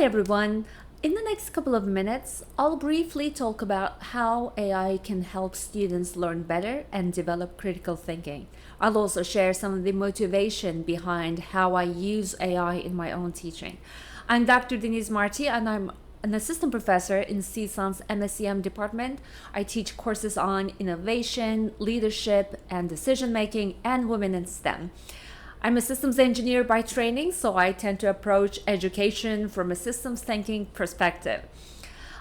Hi everyone. In the next couple of minutes, I'll briefly talk about how AI can help students learn better and develop critical thinking. I'll also share some of the motivation behind how I use AI in my own teaching. I'm Dr. Denise Marti and I'm an assistant professor in CSUN's MSEM department. I teach courses on innovation, leadership, and decision making, and women in STEM. I'm a systems engineer by training, so I tend to approach education from a systems thinking perspective.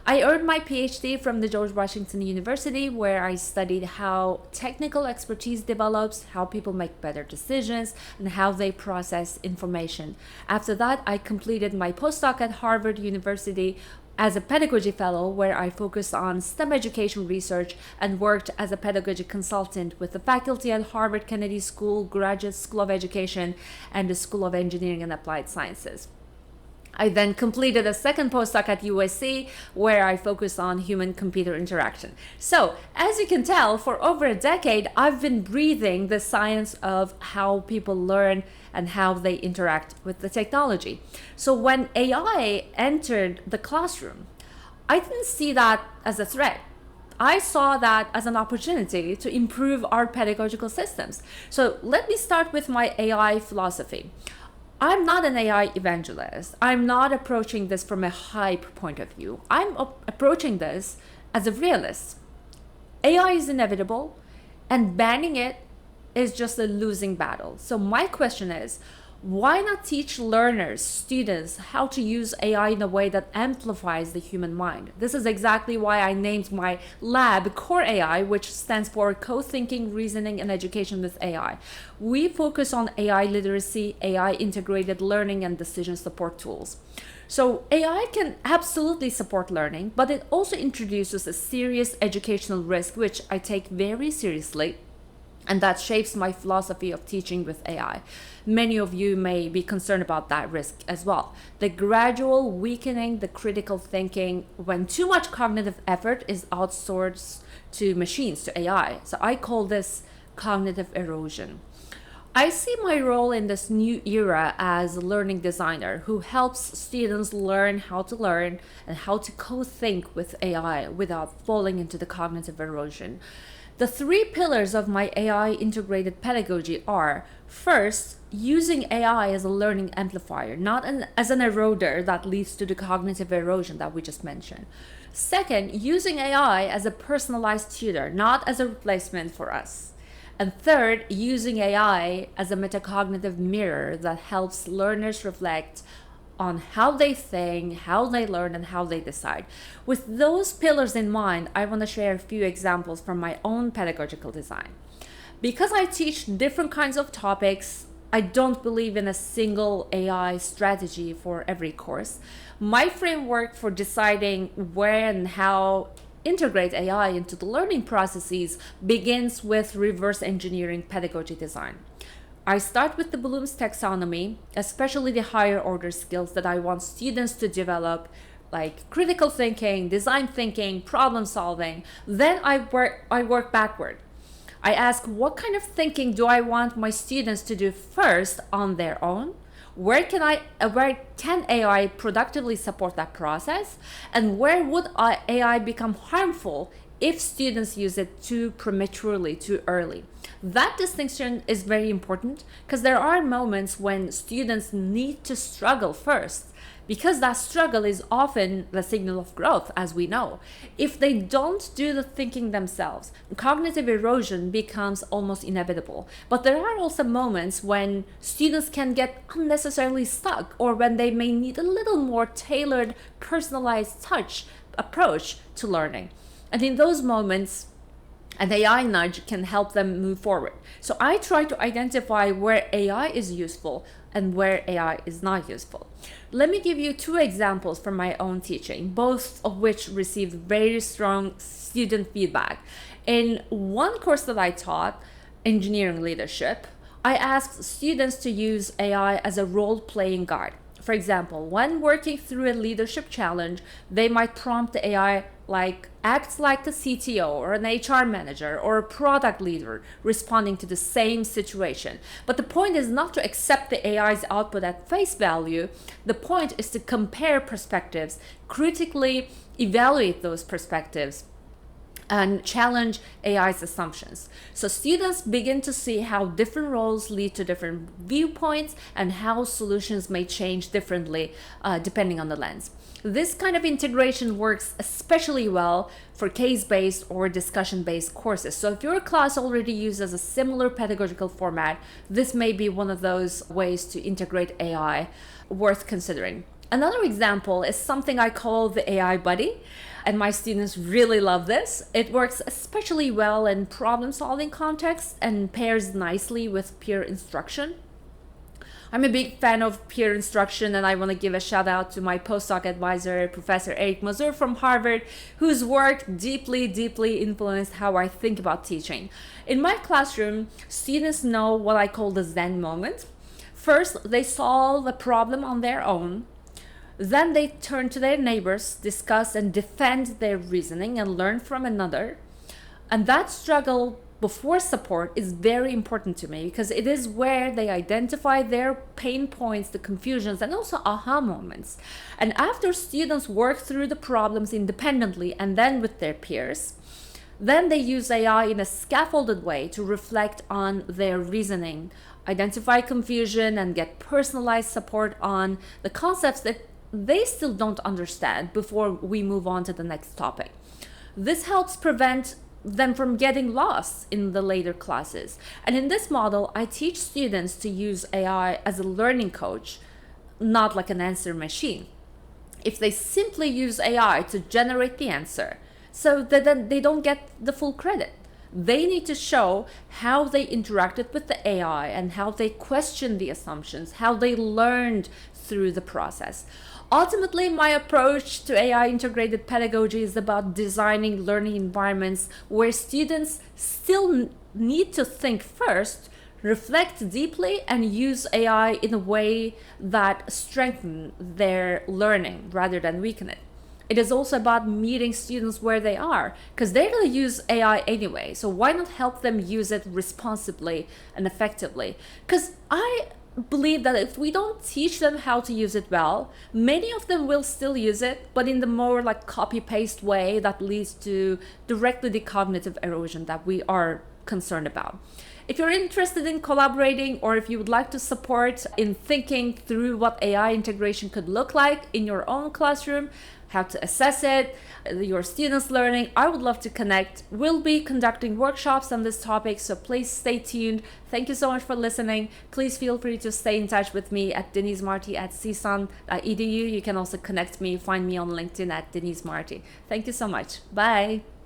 I earned my PhD from the George Washington University, where I studied how technical expertise develops, how people make better decisions, and how they process information. After that, I completed my postdoc at Harvard University as a pedagogy fellow, where I focused on STEM education research and worked as a pedagogy consultant with the faculty at Harvard Kennedy School, Graduate School of Education, and the School of Engineering and Applied Sciences. I then completed a second postdoc at USC, where I focused on human-computer interaction. So, as you can tell, for over a decade, I've been breathing the science of how people learn and how they interact with the technology. So when AI entered the classroom, I didn't see that as a threat. I saw that as an opportunity to improve our pedagogical systems. So let me start with my AI philosophy. I'm not an AI evangelist. I'm not approaching this from a hype point of view. I'm approaching this as a realist. AI is inevitable, and banning it is just a losing battle. So my question is, why not teach learners, students, how to use AI in a way that amplifies the human mind? This is exactly why I named my lab Core AI, which stands for Co-Thinking, Reasoning, and Education with AI. We focus on AI literacy, AI integrated learning, and decision support tools. So AI can absolutely support learning, but it also introduces a serious educational risk, which I take very seriously. And that shapes my philosophy of teaching with AI. Many of you may be concerned about that risk as well. The gradual weakening the critical thinking when too much cognitive effort is outsourced to machines, to AI. So I call this cognitive erosion. I see my role in this new era as a learning designer who helps students learn how to learn and how to co-think with AI without falling into the cognitive erosion. The three pillars of my AI integrated pedagogy are, first, using AI as a learning amplifier, not as an eroder that leads to the cognitive erosion that we just mentioned. Second, using AI as a personalized tutor, not as a replacement for us. And third, using AI as a metacognitive mirror that helps learners reflect on how they think, how they learn, and how they decide. With those pillars in mind, I want to share a few examples from my own pedagogical design. Because I teach different kinds of topics, I don't believe in a single AI strategy for every course. My framework for deciding where and how integrate AI into the learning processes begins with reverse engineering pedagogy design. I start with the Bloom's taxonomy, especially the higher order skills that I want students to develop, like critical thinking, design thinking, problem solving. Then I work backward. I ask, what kind of thinking do I want my students to do first on their own? Where can AI productively support that process? And where would AI become harmful if students use it too prematurely, too early? That distinction is very important because there are moments when students need to struggle first, because that struggle is often the signal of growth, as we know. If they don't do the thinking themselves, cognitive erosion becomes almost inevitable. But there are also moments when students can get unnecessarily stuck, or when they may need a little more tailored, personalized approach to learning. And in those moments, an AI nudge can help them move forward. So I try to identify where AI is useful and where AI is not useful. Let me give you two examples from my own teaching, both of which received very strong student feedback. In one course that I taught, engineering leadership, I asked students to use AI as a role-playing guide. For example, when working through a leadership challenge, they might prompt the AI, acts like the CTO or an HR manager or a product leader responding to the same situation. But the point is not to accept the AI's output at face value. The point is to compare perspectives, critically evaluate those perspectives, and challenge AI's assumptions. So students begin to see how different roles lead to different viewpoints and how solutions may change differently depending on the lens. This kind of integration works especially well for case-based or discussion-based courses. So if your class already uses a similar pedagogical format, this may be one of those ways to integrate AI worth considering. Another example is something I call the AI buddy, and my students really love this. It works especially well in problem-solving contexts and pairs nicely with peer instruction. I'm a big fan of peer instruction, and I want to give a shout out to my postdoc advisor, Professor Eric Mazur from Harvard, whose work deeply influenced how I think about teaching. In my classroom, students know what I call the Zen moment. First, they solve a problem on their own. Then they turn to their neighbors, discuss and defend their reasoning, and learn from another. And that struggle before support is very important to me because it is where they identify their pain points, the confusions, and also aha moments. And after students work through the problems independently and then with their peers, then they use AI in a scaffolded way to reflect on their reasoning, identify confusion, and get personalized support on the concepts that they still don't understand before we move on to the next topic. This helps prevent them from getting lost in the later classes. And in this model, I teach students to use AI as a learning coach, not like an answer machine. If they simply use AI to generate the answer, so that then they don't get the full credit. They need to show how they interacted with the AI and how they questioned the assumptions, how they learned through the process. Ultimately, my approach to AI integrated pedagogy is about designing learning environments where students still need to think first, reflect deeply, and use AI in a way that strengthens their learning rather than weaken it. It is also about meeting students where they are, because they're going to use AI anyway. So why not help them use it responsibly and effectively? Because I believe that if we don't teach them how to use it well, many of them will still use it, but in the more like copy-paste way that leads to directly the cognitive erosion that we are concerned about. If you're interested in collaborating, or if you would like to support in thinking through what AI integration could look like in your own classroom, how to assess it, your students' learning, I would love to connect. We'll be conducting workshops on this topic, so please stay tuned. Thank you so much for listening. Please feel free to stay in touch with me at denisemarty@csun.edu. You can also connect me, find me on LinkedIn at Denise Marty. Thank you so much. Bye.